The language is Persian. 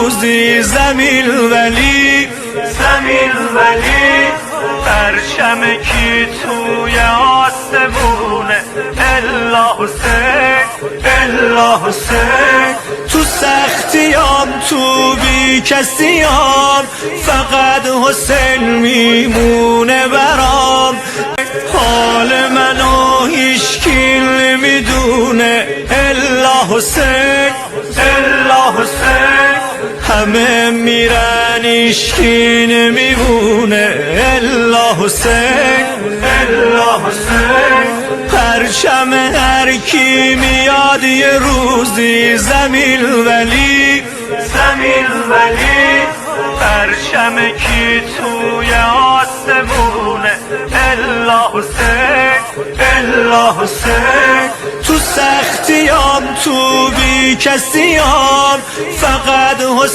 روزی زمین ولی پرچم کی توی آسمونه الا حسین تو سختیام تو بی کسیام فقط حسین میمونه برام حال منو هیچکی نمیدونه الا حسین همه میرن هیچکی نمیمونه الا حسین پرچم هر کی میاد یه روزی زمین ولی پرچم کی توی آسمونه الا حسین تو سختیام تو بی کسیام فقط حسین